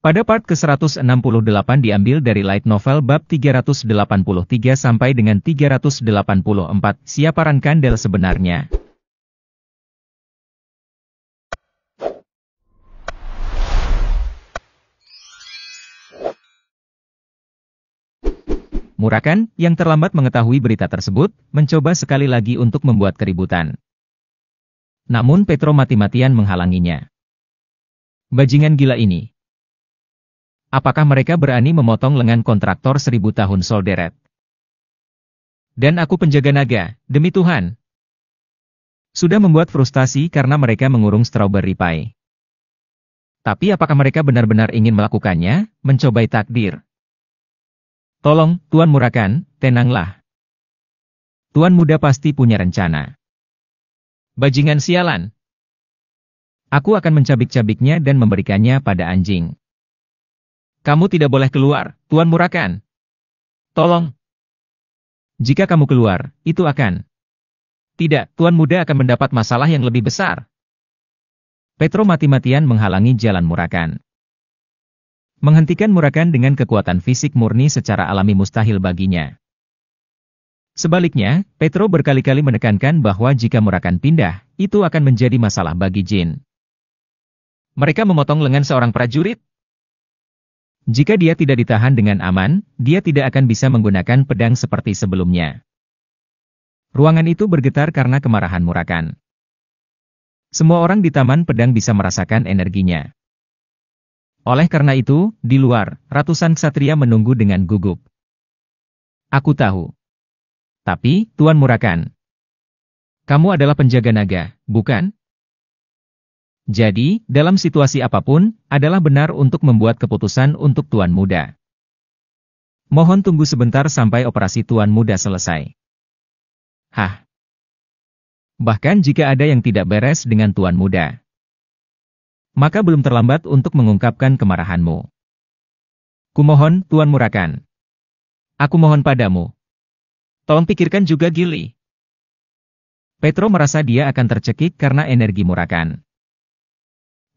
Pada part ke-168 diambil dari light novel bab 383 sampai dengan 384, siapa Rankandel sebenarnya? Murakan, yang terlambat mengetahui berita tersebut, mencoba sekali lagi untuk membuat keributan. Namun Petro mati-matian menghalanginya. Bajingan gila ini. Apakah mereka berani memotong lengan kontraktor 1000 tahun Solderet? Dan aku penjaga naga, demi Tuhan. Sudah membuat frustasi karena mereka mengurung Strawberry Pie. Tapi apakah mereka benar-benar ingin melakukannya, mencobai takdir? Tolong, Tuan Murakan, tenanglah. Tuan muda pasti punya rencana. Bajingan sialan. Aku akan mencabik-cabiknya dan memberikannya pada anjing. Kamu tidak boleh keluar, Tuan Murakan. Tolong. Jika kamu keluar, itu akan. Tidak, Tuan muda akan mendapat masalah yang lebih besar. Petro mati-matian menghalangi jalan Murakan. Menghentikan Murakan dengan kekuatan fisik murni secara alami mustahil baginya. Sebaliknya, Petro berkali-kali menekankan bahwa jika Murakan pindah, itu akan menjadi masalah bagi Jin. Mereka memotong lengan seorang prajurit. Jika dia tidak ditahan dengan aman, dia tidak akan bisa menggunakan pedang seperti sebelumnya. Ruangan itu bergetar karena kemarahan Murakan. Semua orang di taman pedang bisa merasakan energinya. Oleh karena itu, di luar, ratusan ksatria menunggu dengan gugup. Aku tahu. Tapi, Tuan Murakan, kamu adalah penjaga naga, bukan? Jadi, dalam situasi apapun, adalah benar untuk membuat keputusan untuk Tuan Muda. Mohon tunggu sebentar sampai operasi Tuan Muda selesai. Hah? Bahkan jika ada yang tidak beres dengan Tuan Muda, maka belum terlambat untuk mengungkapkan kemarahanmu. Kumohon, Tuan Murakan. Aku mohon padamu. Tolong pikirkan juga Gili. Petro merasa dia akan tercekik karena energi Murakan.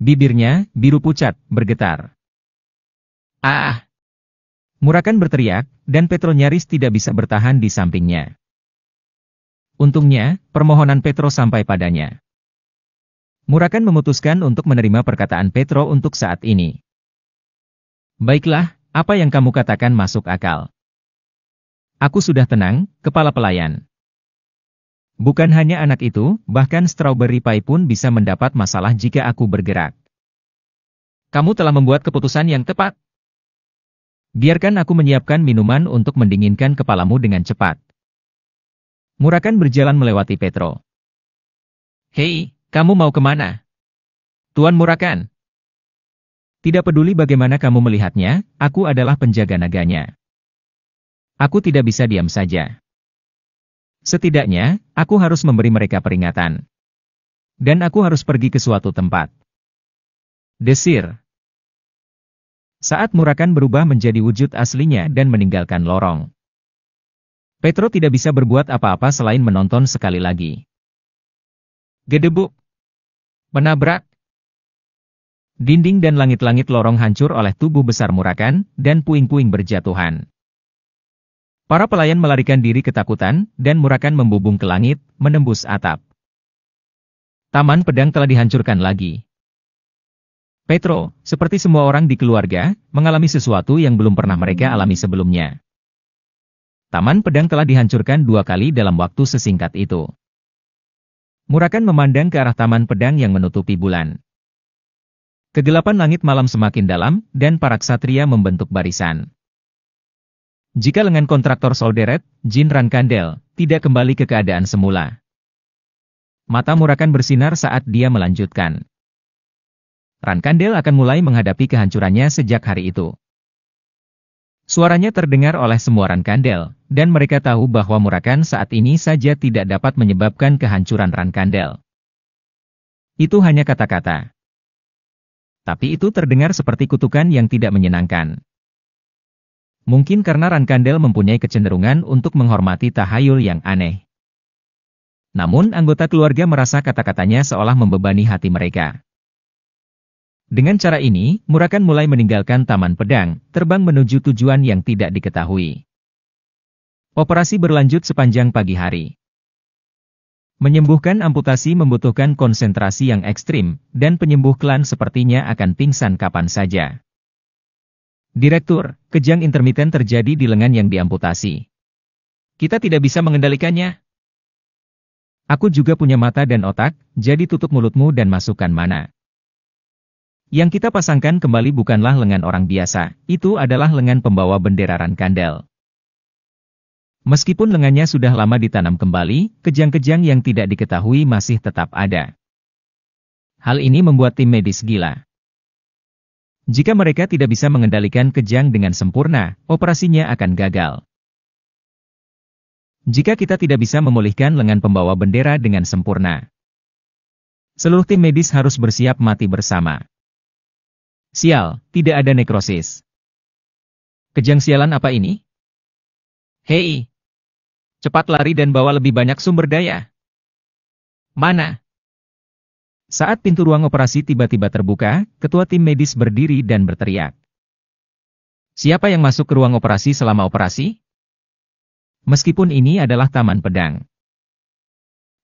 Bibirnya, biru pucat, bergetar. Ah! Murakan berteriak, dan Petro nyaris tidak bisa bertahan di sampingnya. Untungnya, permohonan Petro sampai padanya. Murakan memutuskan untuk menerima perkataan Petro untuk saat ini. Baiklah, apa yang kamu katakan masuk akal. Aku sudah tenang, kepala pelayan. Bukan hanya anak itu, bahkan Strawberry Pie pun bisa mendapat masalah jika aku bergerak. Kamu telah membuat keputusan yang tepat. Biarkan aku menyiapkan minuman untuk mendinginkan kepalamu dengan cepat. Murakan berjalan melewati Petro. Hei! Kamu mau kemana? Tuan Murakan. Tidak peduli bagaimana kamu melihatnya, aku adalah penjaga naganya. Aku tidak bisa diam saja. Setidaknya, aku harus memberi mereka peringatan. Dan aku harus pergi ke suatu tempat. Desir. Saat Murakan berubah menjadi wujud aslinya dan meninggalkan lorong, Petro tidak bisa berbuat apa-apa selain menonton sekali lagi. Gedebuk. Menabrak. Dinding dan langit-langit lorong hancur oleh tubuh besar Murakan, dan puing-puing berjatuhan. Para pelayan melarikan diri ketakutan, dan Murakan membubung ke langit, menembus atap. Taman pedang telah dihancurkan lagi. Petro, seperti semua orang di keluarga, mengalami sesuatu yang belum pernah mereka alami sebelumnya. Taman pedang telah dihancurkan 2 kali dalam waktu sesingkat itu. Murakan memandang ke arah taman pedang yang menutupi bulan. Kegelapan langit malam semakin dalam, dan para ksatria membentuk barisan. Jika lengan kontraktor Solderet, Jin Rankandel, tidak kembali ke keadaan semula. Mata Murakan bersinar saat dia melanjutkan. Rankandel akan mulai menghadapi kehancurannya sejak hari itu. Suaranya terdengar oleh semua Rankandel, dan mereka tahu bahwa Murakan saat ini saja tidak dapat menyebabkan kehancuran Rankandel. Itu hanya kata-kata. Tapi itu terdengar seperti kutukan yang tidak menyenangkan. Mungkin karena Rankandel mempunyai kecenderungan untuk menghormati tahayul yang aneh. Namun anggota keluarga merasa kata-katanya seolah membebani hati mereka. Dengan cara ini, Murakan mulai meninggalkan Taman Pedang, terbang menuju tujuan yang tidak diketahui. Operasi berlanjut sepanjang pagi hari. Menyembuhkan amputasi membutuhkan konsentrasi yang ekstrim, dan penyembuh klan sepertinya akan pingsan kapan saja. Direktur, kejang intermiten terjadi di lengan yang diamputasi. Kita tidak bisa mengendalikannya. Aku juga punya mata dan otak, jadi tutup mulutmu dan masukkan mana. Yang kita pasangkan kembali bukanlah lengan orang biasa, itu adalah lengan pembawa bendera Rankandel. Meskipun lengannya sudah lama ditanam kembali, kejang-kejang yang tidak diketahui masih tetap ada. Hal ini membuat tim medis gila. Jika mereka tidak bisa mengendalikan kejang dengan sempurna, operasinya akan gagal. Jika kita tidak bisa memulihkan lengan pembawa bendera dengan sempurna, seluruh tim medis harus bersiap mati bersama. Sial, tidak ada nekrosis. Kejang sialan apa ini? Hei! Cepat lari dan bawa lebih banyak sumber daya. Mana? Saat pintu ruang operasi tiba-tiba terbuka, ketua tim medis berdiri dan berteriak. Siapa yang masuk ke ruang operasi selama operasi? Meskipun ini adalah Taman Pedang.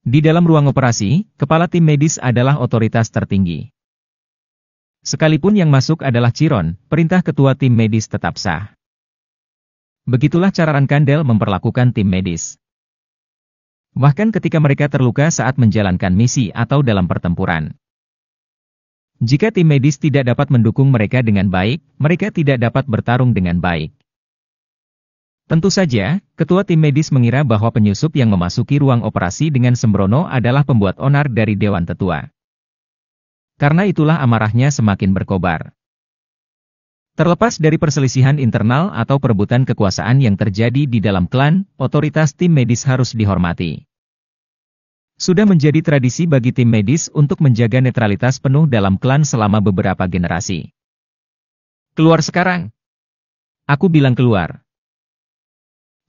Di dalam ruang operasi, kepala tim medis adalah otoritas tertinggi. Sekalipun yang masuk adalah Chiron, perintah ketua tim medis tetap sah. Begitulah cara Rankandel memperlakukan tim medis. Bahkan ketika mereka terluka saat menjalankan misi atau dalam pertempuran. Jika tim medis tidak dapat mendukung mereka dengan baik, mereka tidak dapat bertarung dengan baik. Tentu saja, ketua tim medis mengira bahwa penyusup yang memasuki ruang operasi dengan sembrono adalah pembuat onar dari Dewan Tetua. Karena itulah amarahnya semakin berkobar. Terlepas dari perselisihan internal atau perebutan kekuasaan yang terjadi di dalam klan, otoritas tim medis harus dihormati. Sudah menjadi tradisi bagi tim medis untuk menjaga netralitas penuh dalam klan selama beberapa generasi. Keluar sekarang! Aku bilang keluar.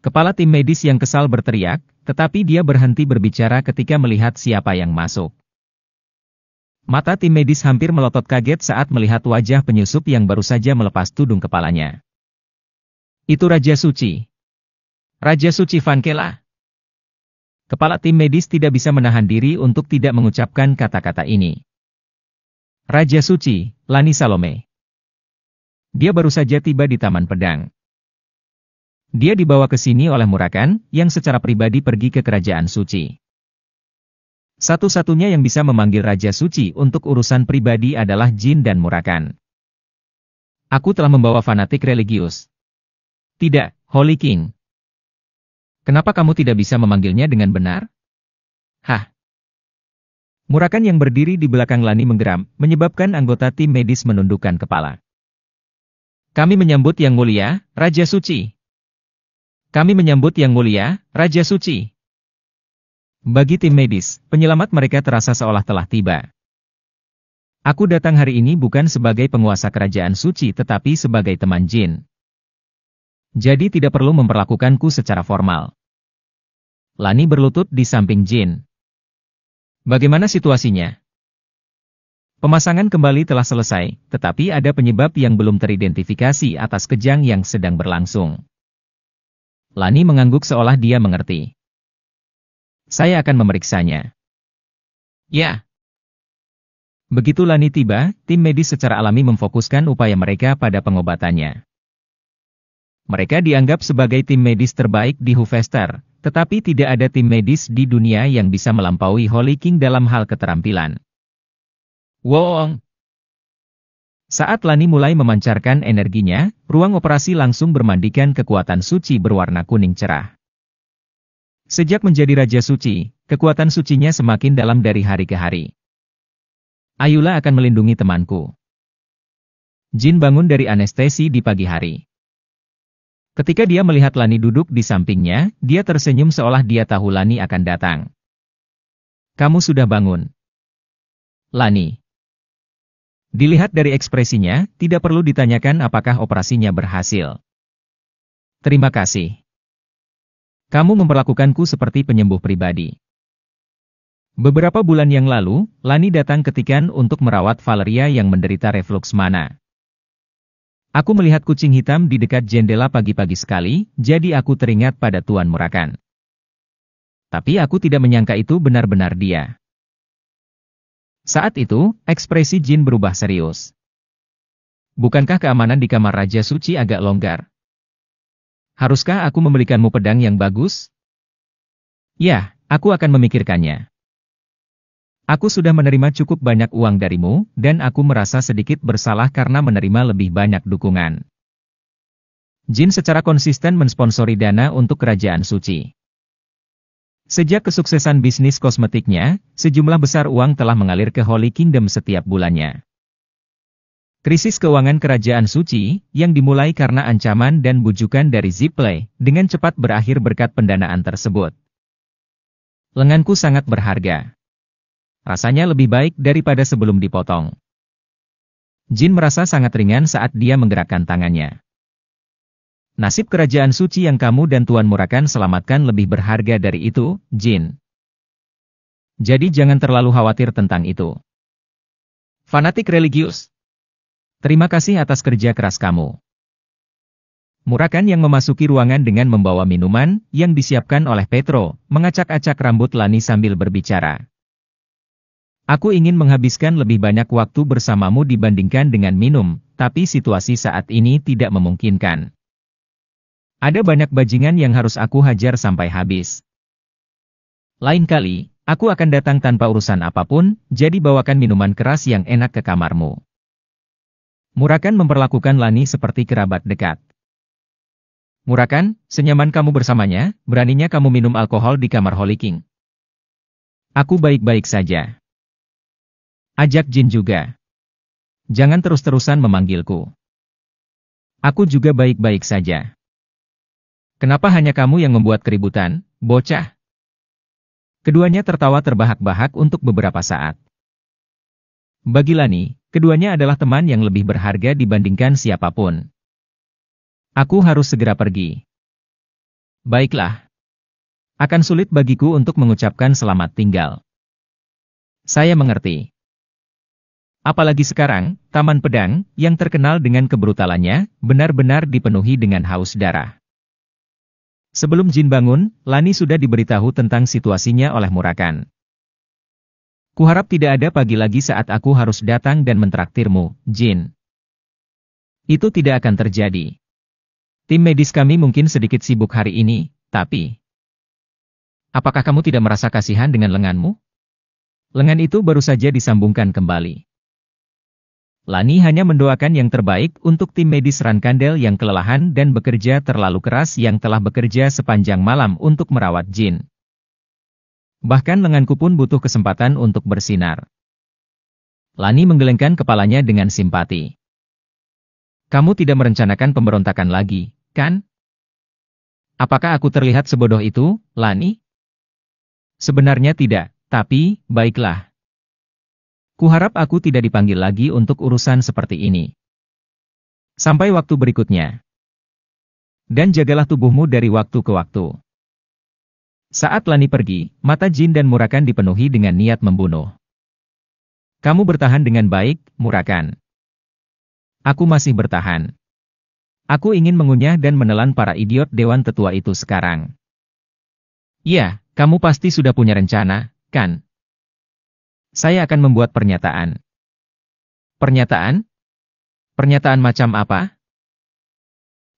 Kepala tim medis yang kesal berteriak, tetapi dia berhenti berbicara ketika melihat siapa yang masuk. Mata tim medis hampir melotot kaget saat melihat wajah penyusup yang baru saja melepas tudung kepalanya. Itu Raja Suci. Raja Suci Vankela. Kepala tim medis tidak bisa menahan diri untuk tidak mengucapkan kata-kata ini. Raja Suci, Lani Salome. Dia baru saja tiba di Taman Pedang. Dia dibawa ke sini oleh Murakan, yang secara pribadi pergi ke Kerajaan Suci. Satu-satunya yang bisa memanggil Raja Suci untuk urusan pribadi adalah Jin dan Murakan. Aku telah membawa fanatik religius. Tidak, Holy King. Kenapa kamu tidak bisa memanggilnya dengan benar? Hah? Murakan yang berdiri di belakang Lani menggeram, menyebabkan anggota tim medis menundukkan kepala. Kami menyambut Yang Mulia, Raja Suci. Kami menyambut Yang Mulia, Raja Suci. Bagi tim medis, penyelamat mereka terasa seolah telah tiba. Aku datang hari ini bukan sebagai penguasa kerajaan suci tetapi sebagai teman Jin. Jadi tidak perlu memperlakukanku secara formal. Lani berlutut di samping Jin. Bagaimana situasinya? Pemasangan kembali telah selesai, tetapi ada penyebab yang belum teridentifikasi atas kejang yang sedang berlangsung. Lani mengangguk seolah dia mengerti. Saya akan memeriksanya. Ya. Begitu Lani tiba, tim medis secara alami memfokuskan upaya mereka pada pengobatannya. Mereka dianggap sebagai tim medis terbaik di Hufester, tetapi tidak ada tim medis di dunia yang bisa melampaui Holy King dalam hal keterampilan. Wong! Saat Lani mulai memancarkan energinya, ruang operasi langsung bermandikan kekuatan suci berwarna kuning cerah. Sejak menjadi Raja Suci, kekuatan sucinya semakin dalam dari hari ke hari. Ayula akan melindungi temanku. Jin bangun dari anestesi di pagi hari. Ketika dia melihat Lani duduk di sampingnya, dia tersenyum seolah dia tahu Lani akan datang. Kamu sudah bangun. Lani. Dilihat dari ekspresinya, tidak perlu ditanyakan apakah operasinya berhasil. Terima kasih. Kamu memperlakukanku seperti penyembuh pribadi. Beberapa bulan yang lalu, Lani datang ke Tikan untuk merawat Valeria yang menderita reflux mana. Aku melihat kucing hitam di dekat jendela pagi-pagi sekali, jadi aku teringat pada Tuan Murakan. Tapi aku tidak menyangka itu benar-benar dia. Saat itu, ekspresi Jin berubah serius. Bukankah keamanan di kamar Raja Suci agak longgar? Haruskah aku membelikanmu pedang yang bagus? Ya, aku akan memikirkannya. Aku sudah menerima cukup banyak uang darimu, dan aku merasa sedikit bersalah karena menerima lebih banyak dukungan. Jin secara konsisten mensponsori dana untuk Kerajaan Suci. Sejak kesuksesan bisnis kosmetiknya, sejumlah besar uang telah mengalir ke Holy Kingdom setiap bulannya. Krisis keuangan Kerajaan Suci, yang dimulai karena ancaman dan bujukan dari Zipley, dengan cepat berakhir berkat pendanaan tersebut. Lenganku sangat berharga. Rasanya lebih baik daripada sebelum dipotong. Jin merasa sangat ringan saat dia menggerakkan tangannya. Nasib Kerajaan Suci yang kamu dan Tuan Murakan selamatkan lebih berharga dari itu, Jin. Jadi jangan terlalu khawatir tentang itu. Fanatik religius. Terima kasih atas kerja keras kamu. Murakan yang memasuki ruangan dengan membawa minuman, yang disiapkan oleh Petro, mengacak-acak rambut Lani sambil berbicara. Aku ingin menghabiskan lebih banyak waktu bersamamu dibandingkan dengan minum, tapi situasi saat ini tidak memungkinkan. Ada banyak bajingan yang harus aku hajar sampai habis. Lain kali, aku akan datang tanpa urusan apapun, jadi bawakan minuman keras yang enak ke kamarmu. Murakan memperlakukan Lani seperti kerabat dekat. Murakan, senyaman kamu bersamanya, beraninya kamu minum alkohol di kamar Holy King. Aku baik-baik saja. Ajak Jin juga. Jangan terus-terusan memanggilku. Aku juga baik-baik saja. Kenapa hanya kamu yang membuat keributan, bocah? Keduanya tertawa terbahak-bahak untuk beberapa saat. Bagi Lani, keduanya adalah teman yang lebih berharga dibandingkan siapapun. Aku harus segera pergi. Baiklah. Akan sulit bagiku untuk mengucapkan selamat tinggal. Saya mengerti. Apalagi sekarang, Taman Pedang, yang terkenal dengan kebrutalannya, benar-benar dipenuhi dengan haus darah. Sebelum Jin bangun, Lani sudah diberitahu tentang situasinya oleh Murakan. Kuharap tidak ada pagi lagi saat aku harus datang dan mentraktirmu, Jin. Itu tidak akan terjadi. Tim medis kami mungkin sedikit sibuk hari ini, tapi... Apakah kamu tidak merasa kasihan dengan lenganmu? Lengan itu baru saja disambungkan kembali. Lani hanya mendoakan yang terbaik untuk tim medis Rankandel yang kelelahan dan bekerja terlalu keras yang telah bekerja sepanjang malam untuk merawat Jin. Bahkan lenganku pun butuh kesempatan untuk bersinar. Lani menggelengkan kepalanya dengan simpati. Kamu tidak merencanakan pemberontakan lagi, kan? Apakah aku terlihat sebodoh itu, Lani? Sebenarnya tidak, tapi, baiklah. Kuharap aku tidak dipanggil lagi untuk urusan seperti ini. Sampai waktu berikutnya. Dan jagalah tubuhmu dari waktu ke waktu. Saat Lani pergi, mata Jin dan Murakan dipenuhi dengan niat membunuh. Kamu bertahan dengan baik, Murakan. Aku masih bertahan. Aku ingin mengunyah dan menelan para idiot Dewan Tetua itu sekarang. Ya, kamu pasti sudah punya rencana, kan? Saya akan membuat pernyataan. Pernyataan? Pernyataan macam apa?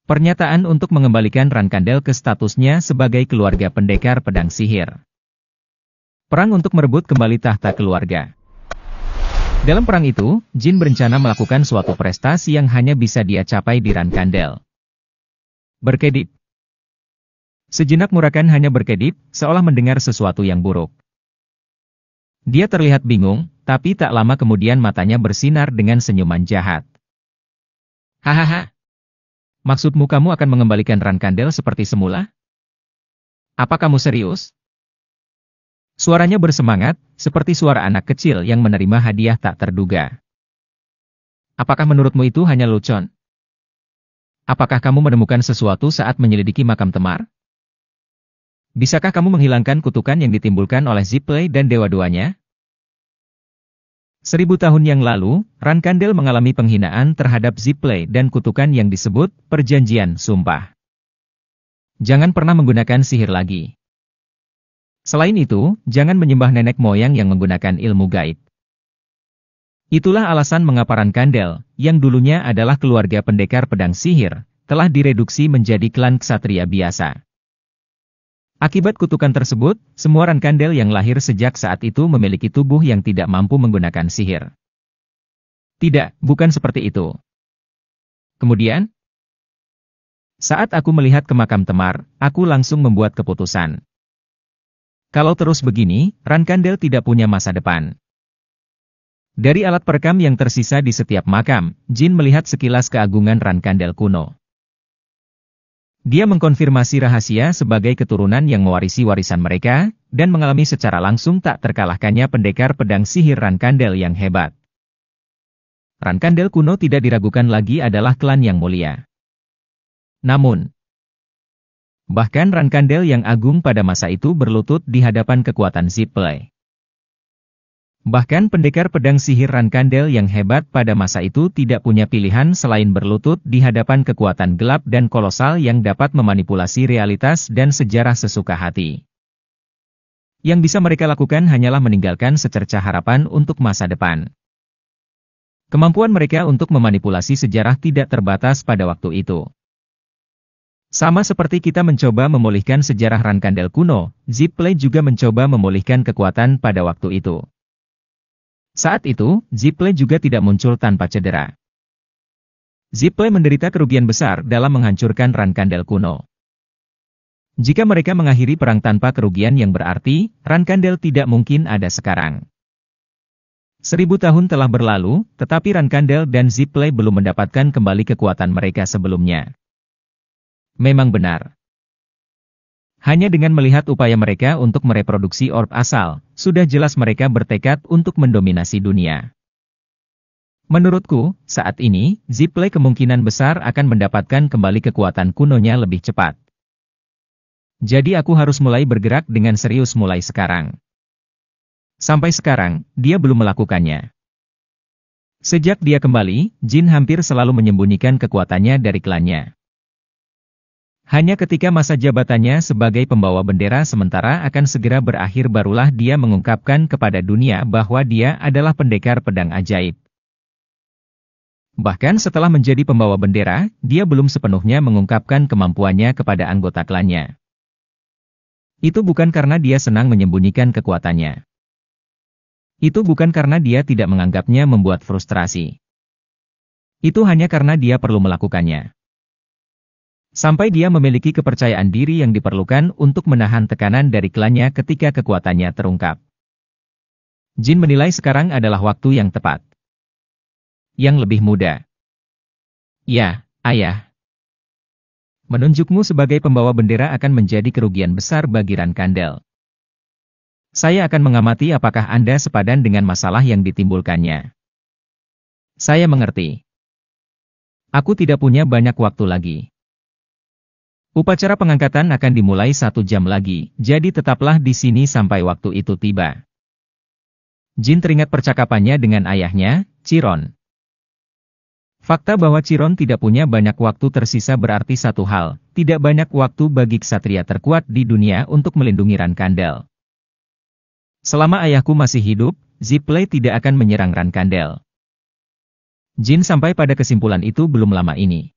Pernyataan untuk mengembalikan Rankandel ke statusnya sebagai keluarga pendekar pedang sihir. Perang untuk merebut kembali tahta keluarga. Dalam perang itu, Jin berencana melakukan suatu prestasi yang hanya bisa dia capai di Rankandel. Berkedip. Sejenak Murakan hanya berkedip, seolah mendengar sesuatu yang buruk. Dia terlihat bingung, tapi tak lama kemudian matanya bersinar dengan senyuman jahat. Hahaha. Maksudmu kamu akan mengembalikan Rankandel seperti semula? Apa kamu serius? Suaranya bersemangat, seperti suara anak kecil yang menerima hadiah tak terduga. Apakah menurutmu itu hanya lucon? Apakah kamu menemukan sesuatu saat menyelidiki makam Temar? Bisakah kamu menghilangkan kutukan yang ditimbulkan oleh Zipley dan dewa-dewanya? 1000 tahun yang lalu, Rankandel mengalami penghinaan terhadap Zipley dan kutukan yang disebut Perjanjian Sumpah. Jangan pernah menggunakan sihir lagi. Selain itu, jangan menyembah nenek moyang yang menggunakan ilmu gaib. Itulah alasan mengapa Rankandel, yang dulunya adalah keluarga pendekar pedang sihir, telah direduksi menjadi klan ksatria biasa. Akibat kutukan tersebut, semua Rankandel yang lahir sejak saat itu memiliki tubuh yang tidak mampu menggunakan sihir. Tidak, bukan seperti itu. Kemudian, saat aku melihat ke makam Temar, aku langsung membuat keputusan. Kalau terus begini, Rankandel tidak punya masa depan. Dari alat perekam yang tersisa di setiap makam, Jin melihat sekilas keagungan Rankandel kuno. Dia mengkonfirmasi rahasia sebagai keturunan yang mewarisi warisan mereka, dan mengalami secara langsung tak terkalahkannya pendekar pedang sihir Rankandel yang hebat. Rankandel kuno tidak diragukan lagi adalah klan yang mulia. Namun, bahkan Rankandel yang agung pada masa itu berlutut di hadapan kekuatan Zipley. Bahkan pendekar pedang sihir Rankandel yang hebat pada masa itu tidak punya pilihan selain berlutut di hadapan kekuatan gelap dan kolosal yang dapat memanipulasi realitas dan sejarah sesuka hati. Yang bisa mereka lakukan hanyalah meninggalkan secercah harapan untuk masa depan. Kemampuan mereka untuk memanipulasi sejarah tidak terbatas pada waktu itu. Sama seperti kita mencoba memulihkan sejarah Rankandel kuno, Zipley juga mencoba memulihkan kekuatan pada waktu itu. Saat itu, Zipley juga tidak muncul tanpa cedera. Zipley menderita kerugian besar dalam menghancurkan Rankandel kuno. Jika mereka mengakhiri perang tanpa kerugian yang berarti, Rankandel tidak mungkin ada sekarang. 1000 tahun telah berlalu, tetapi Rankandel dan Zipley belum mendapatkan kembali kekuatan mereka sebelumnya. Memang benar. Hanya dengan melihat upaya mereka untuk mereproduksi orb asal, sudah jelas mereka bertekad untuk mendominasi dunia. Menurutku, saat ini, Zipley kemungkinan besar akan mendapatkan kembali kekuatan kunonya lebih cepat. Jadi aku harus mulai bergerak dengan serius mulai sekarang. Sampai sekarang, dia belum melakukannya. Sejak dia kembali, Jin hampir selalu menyembunyikan kekuatannya dari klannya. Hanya ketika masa jabatannya sebagai pembawa bendera sementara akan segera berakhir barulah dia mengungkapkan kepada dunia bahwa dia adalah pendekar pedang ajaib. Bahkan setelah menjadi pembawa bendera, dia belum sepenuhnya mengungkapkan kemampuannya kepada anggota klannya. Itu bukan karena dia senang menyembunyikan kekuatannya. Itu bukan karena dia tidak menganggapnya membuat frustrasi. Itu hanya karena dia perlu melakukannya. Sampai dia memiliki kepercayaan diri yang diperlukan untuk menahan tekanan dari klannya ketika kekuatannya terungkap. Jin menilai sekarang adalah waktu yang tepat. Yang lebih muda. Ya, ayah. Menunjukmu sebagai pembawa bendera akan menjadi kerugian besar bagi Rankandel. Saya akan mengamati apakah Anda sepadan dengan masalah yang ditimbulkannya. Saya mengerti. Aku tidak punya banyak waktu lagi. Upacara pengangkatan akan dimulai 1 jam lagi, jadi tetaplah di sini sampai waktu itu tiba. Jin teringat percakapannya dengan ayahnya, Chiron. Fakta bahwa Chiron tidak punya banyak waktu tersisa berarti satu hal, tidak banyak waktu bagi ksatria terkuat di dunia untuk melindungi Rankandel. Selama ayahku masih hidup, Zipley tidak akan menyerang Rankandel. Jin sampai pada kesimpulan itu belum lama ini.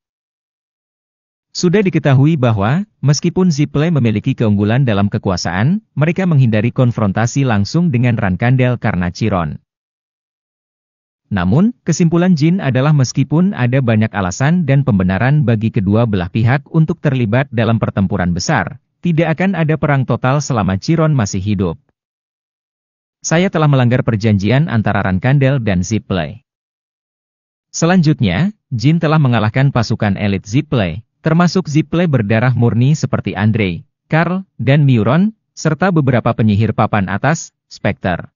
Sudah diketahui bahwa, meskipun Zipley memiliki keunggulan dalam kekuasaan, mereka menghindari konfrontasi langsung dengan Rankandel karena Chiron. Namun, kesimpulan Jin adalah meskipun ada banyak alasan dan pembenaran bagi kedua belah pihak untuk terlibat dalam pertempuran besar, tidak akan ada perang total selama Chiron masih hidup. Saya telah melanggar perjanjian antara Rankandel dan Zipley. Selanjutnya, Jin telah mengalahkan pasukan elit Zipley, termasuk Zipley berdarah murni seperti Andrei, Karl, dan Miuron, serta beberapa penyihir papan atas, Spectre.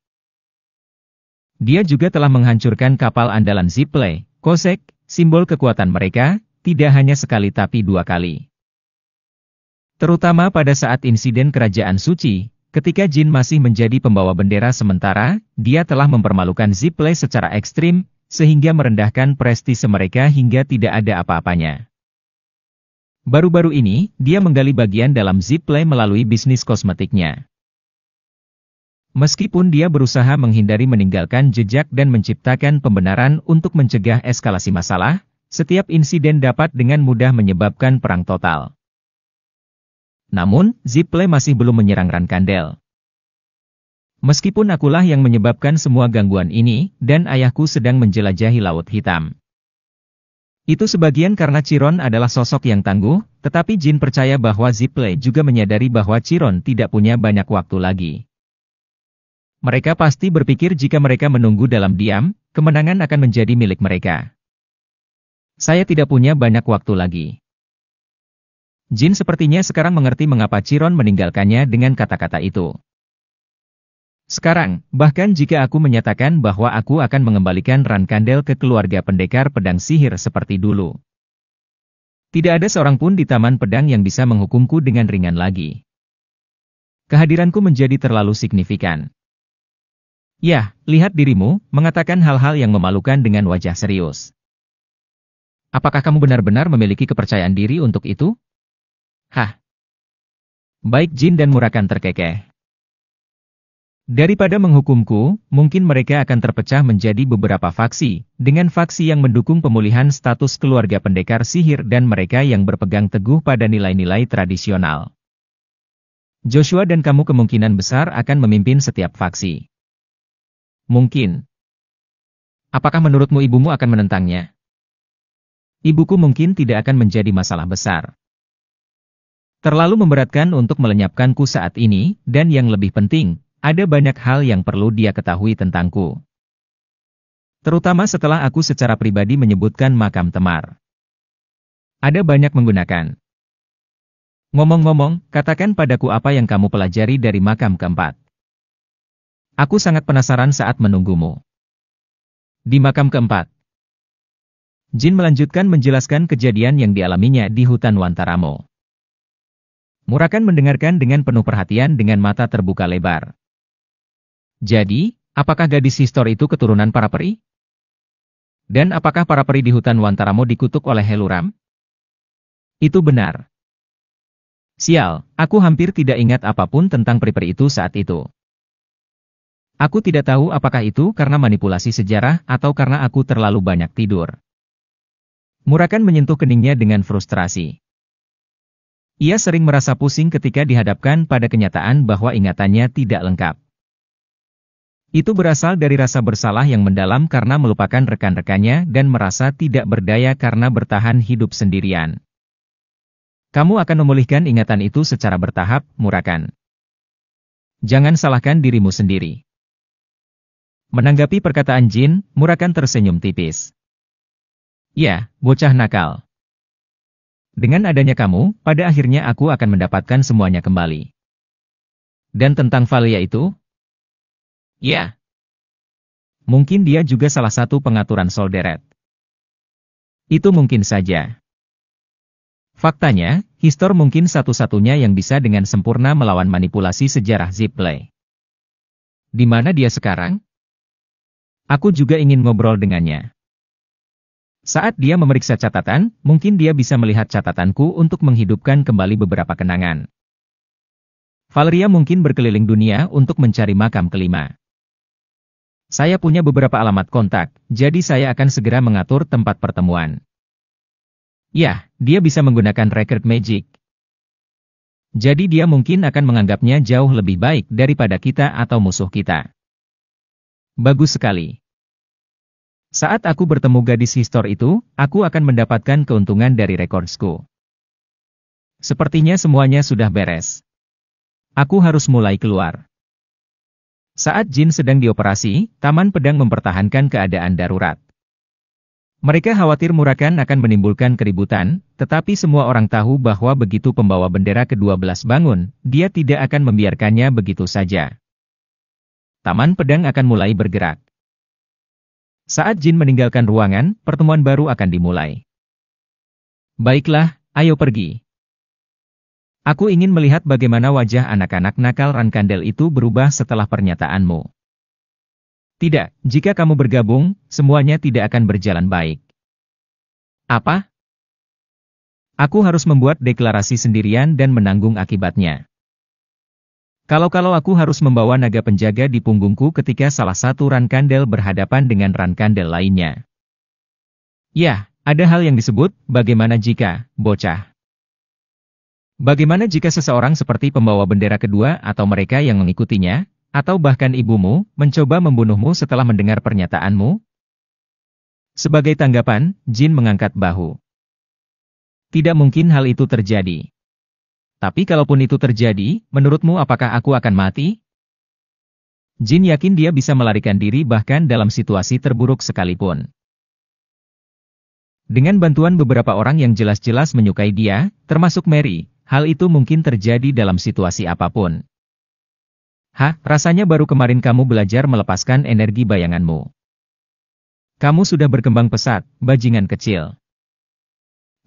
Dia juga telah menghancurkan kapal andalan Zipley, Kosek, simbol kekuatan mereka, tidak hanya sekali tapi 2 kali. Terutama pada saat insiden Kerajaan Suci, ketika Jin masih menjadi pembawa bendera sementara, dia telah mempermalukan Zippley secara ekstrim, sehingga merendahkan prestise mereka hingga tidak ada apa-apanya. Baru-baru ini, dia menggali bagian dalam Zippley melalui bisnis kosmetiknya. Meskipun dia berusaha menghindari meninggalkan jejak dan menciptakan pembenaran untuk mencegah eskalasi masalah, setiap insiden dapat dengan mudah menyebabkan perang total. Namun, Zippley masih belum menyerang Rankandel. Meskipun akulah yang menyebabkan semua gangguan ini, dan ayahku sedang menjelajahi Laut Hitam. Itu sebagian karena Chiron adalah sosok yang tangguh, tetapi Jin percaya bahwa Zippley juga menyadari bahwa Chiron tidak punya banyak waktu lagi. Mereka pasti berpikir jika mereka menunggu dalam diam, kemenangan akan menjadi milik mereka. Saya tidak punya banyak waktu lagi. Jin sepertinya sekarang mengerti mengapa Chiron meninggalkannya dengan kata-kata itu. Sekarang, bahkan jika aku menyatakan bahwa aku akan mengembalikan Rankandel ke keluarga pendekar pedang sihir seperti dulu. Tidak ada seorang pun di Taman Pedang yang bisa menghukumku dengan ringan lagi. Kehadiranku menjadi terlalu signifikan. Ya, lihat dirimu, mengatakan hal-hal yang memalukan dengan wajah serius. Apakah kamu benar-benar memiliki kepercayaan diri untuk itu? Hah? Baik Jin dan Murakan terkekeh. Daripada menghukumku, mungkin mereka akan terpecah menjadi beberapa faksi, dengan faksi yang mendukung pemulihan status keluarga pendekar sihir dan mereka yang berpegang teguh pada nilai-nilai tradisional. Joshua dan kamu kemungkinan besar akan memimpin setiap faksi. Mungkin. Apakah menurutmu ibumu akan menentangnya? Ibuku mungkin tidak akan menjadi masalah besar. Terlalu memberatkan untuk melenyapkanku saat ini, dan yang lebih penting, ada banyak hal yang perlu dia ketahui tentangku. Terutama setelah aku secara pribadi menyebutkan makam Temar. Ada banyak menggunakan. Ngomong-ngomong, katakan padaku apa yang kamu pelajari dari makam keempat. Aku sangat penasaran saat menunggumu. Di makam keempat. Jin melanjutkan menjelaskan kejadian yang dialaminya di hutan Wantaramo. Murakan mendengarkan dengan penuh perhatian dengan mata terbuka lebar. Jadi, apakah gadis Histor itu keturunan para peri? Dan apakah para peri di hutan Wantaramo dikutuk oleh Heluram? Itu benar. Sial, aku hampir tidak ingat apapun tentang peri-peri itu saat itu. Aku tidak tahu apakah itu karena manipulasi sejarah atau karena aku terlalu banyak tidur. Murakan menyentuh keningnya dengan frustrasi. Ia sering merasa pusing ketika dihadapkan pada kenyataan bahwa ingatannya tidak lengkap. Itu berasal dari rasa bersalah yang mendalam karena melupakan rekan-rekannya dan merasa tidak berdaya karena bertahan hidup sendirian. Kamu akan memulihkan ingatan itu secara bertahap, Murakan. Jangan salahkan dirimu sendiri. Menanggapi perkataan Jin, Murakan tersenyum tipis. Ya, bocah nakal. Dengan adanya kamu, pada akhirnya aku akan mendapatkan semuanya kembali. Dan tentang Valia itu? Ya. Mungkin dia juga salah satu pengaturan Solderet. Itu mungkin saja. Faktanya, Histor mungkin satu-satunya yang bisa dengan sempurna melawan manipulasi sejarah Zippley. Di mana dia sekarang? Aku juga ingin ngobrol dengannya. Saat dia memeriksa catatan, mungkin dia bisa melihat catatanku untuk menghidupkan kembali beberapa kenangan. Valeria mungkin berkeliling dunia untuk mencari makam kelima. Saya punya beberapa alamat kontak, jadi saya akan segera mengatur tempat pertemuan. Ya, dia bisa menggunakan record magic. Jadi dia mungkin akan menganggapnya jauh lebih baik daripada kita atau musuh kita. Bagus sekali. Saat aku bertemu gadis Histor itu, aku akan mendapatkan keuntungan dari rekordsku. Sepertinya semuanya sudah beres. Aku harus mulai keluar. Saat Jin sedang dioperasi, Taman Pedang mempertahankan keadaan darurat. Mereka khawatir Murakan akan menimbulkan keributan, tetapi semua orang tahu bahwa begitu pembawa bendera ke-12 bangun, dia tidak akan membiarkannya begitu saja. Taman Pedang akan mulai bergerak. Saat Jin meninggalkan ruangan, pertemuan baru akan dimulai. Baiklah, ayo pergi. Aku ingin melihat bagaimana wajah anak-anak nakal Rankandel itu berubah setelah pernyataanmu. Tidak, jika kamu bergabung, semuanya tidak akan berjalan baik. Apa? Aku harus membuat deklarasi sendirian dan menanggung akibatnya. Kalau aku harus membawa naga penjaga di punggungku ketika salah satu Rankandel berhadapan dengan Rankandel lainnya. Ya, ada hal yang disebut, bagaimana jika, bocah. Bagaimana jika seseorang seperti pembawa bendera kedua atau mereka yang mengikutinya, atau bahkan ibumu, mencoba membunuhmu setelah mendengar pernyataanmu? Sebagai tanggapan, Jin mengangkat bahu. Tidak mungkin hal itu terjadi. Tapi kalaupun itu terjadi, menurutmu apakah aku akan mati? Jin yakin dia bisa melarikan diri bahkan dalam situasi terburuk sekalipun. Dengan bantuan beberapa orang yang jelas-jelas menyukai dia, termasuk Mary, hal itu mungkin terjadi dalam situasi apapun. Rasanya baru kemarin kamu belajar melepaskan energi bayanganmu. Kamu sudah berkembang pesat, bajingan kecil.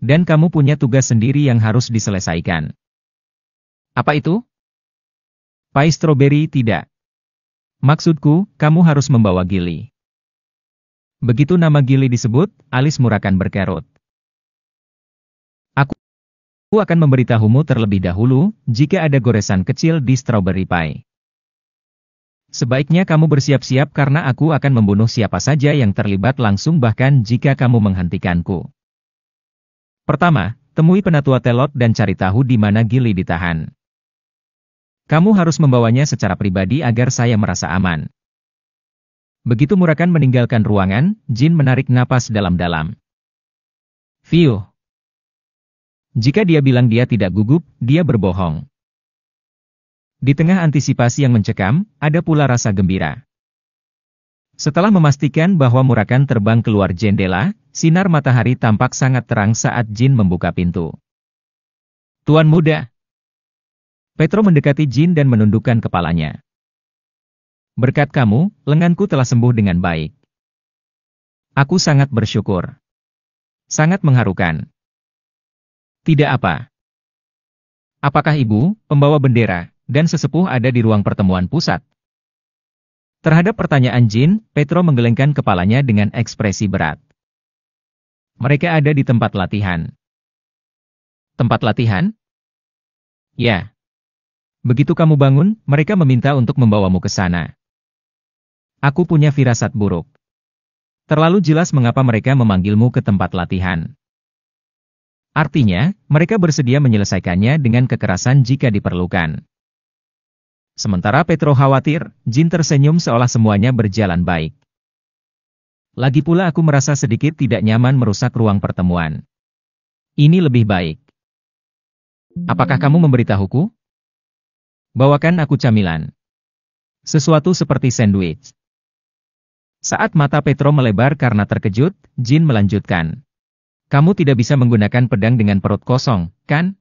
Dan kamu punya tugas sendiri yang harus diselesaikan. Apa itu? Pai stroberi tidak. Maksudku, kamu harus membawa Gili. Begitu nama Gili disebut, alis Murakan berkerut. Aku akan memberitahumu terlebih dahulu, jika ada goresan kecil di strawberry pie. Sebaiknya kamu bersiap-siap karena aku akan membunuh siapa saja yang terlibat langsung bahkan jika kamu menghentikanku. Pertama, temui penatua Telot dan cari tahu di mana Gili ditahan. Kamu harus membawanya secara pribadi agar saya merasa aman. Begitu Murakan meninggalkan ruangan, Jin menarik napas dalam-dalam. Fiuh. Jika dia bilang dia tidak gugup, dia berbohong. Di tengah antisipasi yang mencekam, ada pula rasa gembira. Setelah memastikan bahwa Murakan terbang keluar jendela, sinar matahari tampak sangat terang saat Jin membuka pintu. Tuan muda. Petro mendekati Jin dan menundukkan kepalanya. Berkat kamu, lenganku telah sembuh dengan baik. Aku sangat bersyukur. Sangat mengharukan. Tidak apa. Apakah ibu, pembawa bendera, dan sesepuh ada di ruang pertemuan pusat? Terhadap pertanyaan Jin, Petro menggelengkan kepalanya dengan ekspresi berat. Mereka ada di tempat latihan. Tempat latihan? Ya. Begitu kamu bangun, mereka meminta untuk membawamu ke sana. Aku punya firasat buruk. Terlalu jelas mengapa mereka memanggilmu ke tempat latihan. Artinya, mereka bersedia menyelesaikannya dengan kekerasan jika diperlukan. Sementara Petro khawatir, Jin tersenyum seolah semuanya berjalan baik. Lagi pula aku merasa sedikit tidak nyaman merusak ruang pertemuan. Ini lebih baik. Apakah kamu memberitahuku? Bawakan aku camilan. Sesuatu seperti sandwich. Saat mata Petro melebar karena terkejut, Jin melanjutkan. Kamu tidak bisa menggunakan pedang dengan perut kosong, kan?